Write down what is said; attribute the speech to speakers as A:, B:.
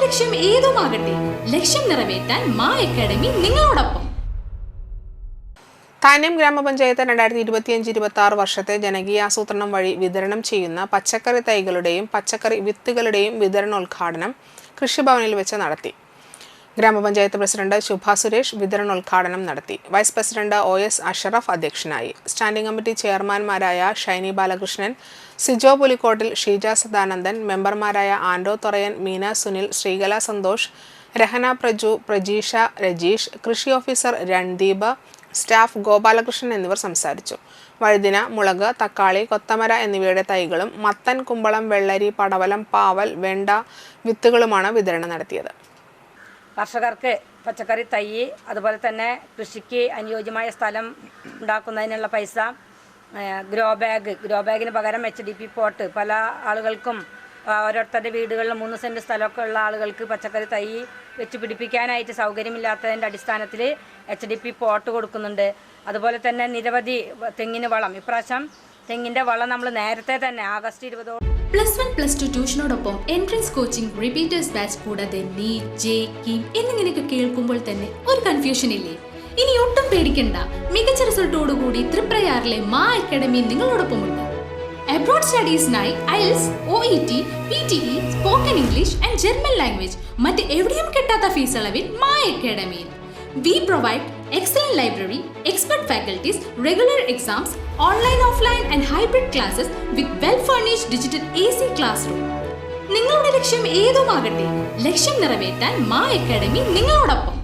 A: ലക്ഷ്യം ഏതുമാകട്ടെ, ലക്ഷ്യം നിറവേറ്റാൻ മാ അക്കാഡമി നിങ്ങളോടൊപ്പം.
B: താന്യം ഗ്രാമപഞ്ചായത്ത് 2025-26 വർഷത്തെ ജനകീയാസൂത്രണം വഴി വിതരണം ചെയ്യുന്ന പച്ചക്കറി തൈകളുടെയും പച്ചക്കറി വിത്തുകളുടെയും വിതരണോദ്ഘാടനം കൃഷിഭവനിൽ വെച്ച് നടത്തി. ഗ്രാമപഞ്ചായത്ത് പ്രസിഡന്റ് ശുഭ സുരേഷ് വിതരണോദ്ഘാടനം നടത്തി. വൈസ് പ്രസിഡന്റ് OS അഷറഫ് അധ്യക്ഷനായി. സ്റ്റാൻഡിംഗ് കമ്മിറ്റി ചെയർമാൻമാരായ ഷൈനി ബാലകൃഷ്ണൻ, സിജോ പുലിക്കോട്ടിൽ, ഷീജ സദാനന്ദൻ, മെമ്പർമാരായ ആൻഡോ തൊറയൻ, മീന സുനിൽ, ശ്രീകല സന്തോഷ്, രഹന പ്രജു, പ്രജീഷ രജീഷ്, കൃഷി ഓഫീസർ രൺദീപ്, സ്റ്റാഫ് ഗോപാലകൃഷ്ണൻ എന്നിവർ സംസാരിച്ചു. വഴുതിന, മുളക്, തക്കാളി, കൊത്തമര എന്നിവയുടെ തൈകളും മത്തൻ, കുമ്പളം, വെള്ളരി, പടവലം, പാവൽ, വെണ്ട വിത്തുകളുമാണ് വിതരണം നടത്തിയത്.
C: കർഷകർക്ക് പച്ചക്കറി തൈ, അതുപോലെ തന്നെ കൃഷിക്ക് അനുയോജ്യമായ സ്ഥലം ഉണ്ടാക്കുന്നതിനുള്ള പൈസ, ഗ്രോ ബാഗിന് പകരം HDP പോട്ട്, പല ആളുകൾക്കും ഓരോരുത്തരുടെ വീടുകളിൽ 3 സെൻറ്റ് സ്ഥലമൊക്കെ ഉള്ള ആളുകൾക്ക് പച്ചക്കറി തൈ വെച്ച് പിടിപ്പിക്കാനായിട്ട് സൗകര്യമില്ലാത്തതിൻ്റെ അടിസ്ഥാനത്തിൽ HDP പോട്ട് കൊടുക്കുന്നുണ്ട്. അതുപോലെ തന്നെ നിരവധി തെങ്ങിന് വളം, ഇപ്രാവശ്യം തെങ്ങിൻ്റെ വളം നമ്മൾ നേരത്തെ തന്നെ ആഗസ്റ്റ് 20
A: +1 +2 ട്യൂഷനോടൊപ്പം എൻട്രൻസ് കോച്ചിങ്, റിപ്പീറ്റേഴ്സ് ബാച്ച്, കൂടാതെ നീറ്റ്, JEE എന്നിങ്ങനെയൊക്കെ കേൾക്കുമ്പോൾ തന്നെ ഒരു കൺഫ്യൂഷൻ ഇല്ലേ? ഇനി ഒട്ടും പേടിക്കണ്ട. മികച്ച റിസൾട്ടോടുകൂടി തൃപ്രയാറിലെ മാ അക്കാഡമി നിങ്ങളോടൊപ്പമുണ്ട്. അബ്രോഡ് സ്റ്റഡീസിനായി IELTS, OET, PTE, spoken English and German language മറ്റ് എവിടെയും കിട്ടാത്ത ഫീസ് അളവിൽ മാ അക്കാഡമിയിൽ. We provide excellent library, expert faculties, regular exams, online, offline and hybrid classes with well-furnished digital AC classroom. നിങ്ങളുടെ ലക്ഷ്യം ഏതുമാകട്ടെ, ലക്ഷ്യം നിറവേറ്റാൻ മാ അക്കാഡമി നിങ്ങളോടൊപ്പം.